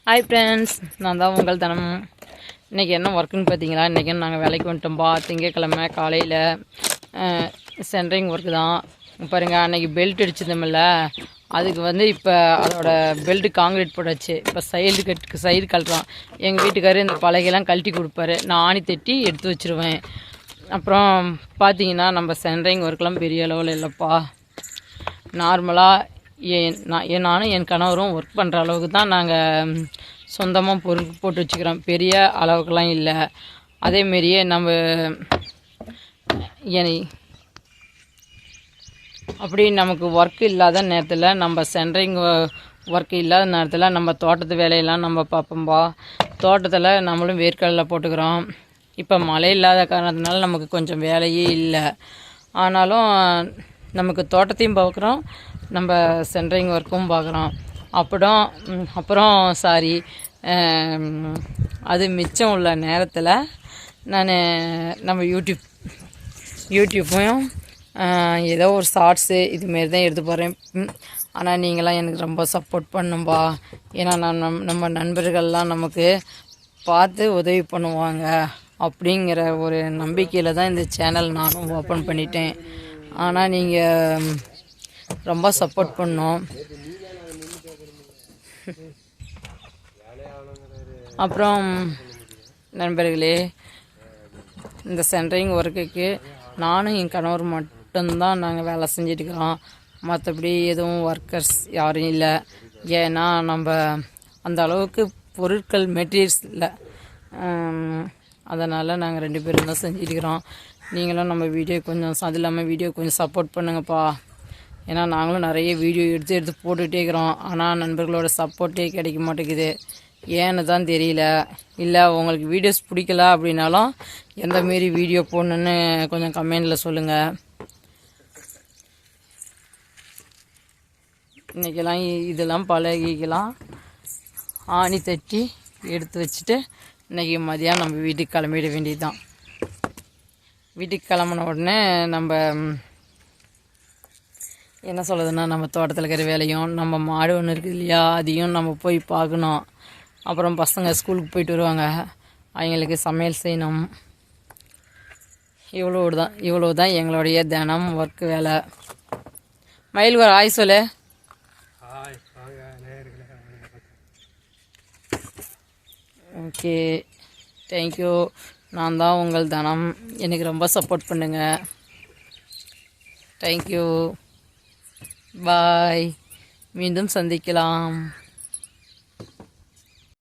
Hi friends, நான் தான் உங்கள் தனம். இன்றைக்கி என்ன ஒர்க்குன்னு பார்த்தீங்களா? இன்றைக்கி நாங்கள் வேலைக்கு வந்துட்டோம்பா. திங்கக்கிழமை காலையில் சென்ட்ரிங் ஒர்க்கு தான். பாருங்கள், அன்றைக்கி பெல்ட் அடிச்சிருந்தோம்ல, அதுக்கு இப்போ அதோட பெல்ட்டு காங்கிரீட் போட்டாச்சு. இப்போ சைடு கழட்டுறோம். எங்கள் வீட்டுக்காரர் இந்த பலகையெல்லாம் கழட்டி கொடுப்பாரு, நான் ஆணி தட்டி எடுத்து வச்சுருவேன். அப்புறம் பார்த்தீங்கன்னா நம்ம சென்ட்ரிங் ஒர்க்கெலாம் பெரிய அளவில் இல்லைப்பா. நார்மலாக நானும் என் கணவரும் ஒர்க் பண்ணுற அளவுக்கு தான் நாங்கள் சொந்தமாக பொருள் போட்டு வச்சுக்கிறோம். பெரிய அளவுக்கெல்லாம் இல்லை. அதேமாரியே நம்ம அப்படி நமக்கு ஒர்க் இல்லாத நேரத்தில், நம்ம சென்ட்ரிங் ஒர்க் இல்லாத நேரத்தில் நம்ம தோட்டத்து வேலையெல்லாம் நம்ம பார்ப்போம்பா. தோட்டத்தில் நம்மளும் வேர்க்கடலை போட்டுக்கிறோம். இப்போ மழை இல்லாத காரணத்தினால நமக்கு கொஞ்சம் வேலையே இல்லை. ஆனாலும் நமக்கு தோட்டத்தையும் பார்க்குறோம், நம்ம சென்ட்ரிங் ஒர்க்கும் பார்க்குறோம். அப்புறம் அது மிச்சம் உள்ள நேரத்தில் நான் நம்ம யூடியூப்பையும் ஏதோ ஒரு ஷார்ட்ஸு இதுமாரி தான் எடுத்து போகிறேன். ஆனால் நீங்களாம் எனக்கு ரொம்ப சப்போர்ட் பண்ணும்பா. ஏன்னா நம்ம நண்பர்கள்லாம் நமக்கு பார்த்து உதவி பண்ணுவாங்க அப்படிங்கிற ஒரு நம்பிக்கையில் தான் இந்த சேனல் நானும் ஓப்பன் பண்ணிட்டேன். ஆனால் நீங்கள் ரொம்ப சப்போர்ட் பண்ணோம். அப்புறம் நண்பர்களே, இந்த சென்ட்ரிங் ஒர்க்குக்கு நானும் என் கணவர் மட்டும்தான் நாங்கள் வேலை செஞ்சிட்ருக்கிறோம். மற்றபடி எதுவும் ஒர்க்கர்ஸ் யாரும் இல்லை. ஏன்னா நம்ம அந்த அளவுக்கு பொருட்கள் மெட்டீரியல்ஸ் இல்லை. அதனால் நாங்கள் 2 பேரும் தான் செஞ்சிட்ருக்கிறோம். நீங்களும் நம்ம வீடியோ அது இல்லாமல் வீடியோ கொஞ்சம் சப்போர்ட் பண்ணுங்கப்பா. ஏன்னா நாங்களும் நிறைய வீடியோ எடுத்து போட்டுகிட்டே இருக்கிறோம். ஆனால் நண்பர்களோட சப்போர்ட்டே கிடைக்க மாட்டேங்குது. ஏன்னு தான் தெரியல. இல்லை உங்களுக்கு வீடியோஸ் பிடிக்கல அப்படின்னாலும் எந்தமாரி வீடியோ போடணுன்னு கொஞ்சம் கமெண்டில் சொல்லுங்கள். இன்றைக்கெல்லாம் இதெல்லாம் பழகிக்கலாம். ஆணி தட்டி எடுத்து வச்சுட்டு இன்றைக்கி மதியம் நம்ம வீட்டுக்கு கிளம்பிட வேண்டியது தான். வீட்டுக்கு கிளம்புன உடனே நம்ம என்ன சொல்கிறதுன்னா, நம்ம தோட்டத்தில் இருக்கிற வேலையும், நம்ம மாடு ஒன்று இருக்குது இல்லையா, அதையும் நம்ம போய் பார்க்கணும். அப்புறம் பசங்க ஸ்கூலுக்கு போயிட்டு வருவாங்க, அவங்களுக்கு சமையல் செய்யணும். இவ்வளோ தான் எங்களுடைய தினம் ஒர்க்கு வேலை. மயில் ஒரு ஆய் சொல்லு. Okay, thank you. நான் தான் உங்கள் தனம். எனக்கு ரொம்ப சப்போர்ட் பண்ணுங்கள். தேங்க்யூ. பாய். மீண்டும் சந்திக்கலாம்.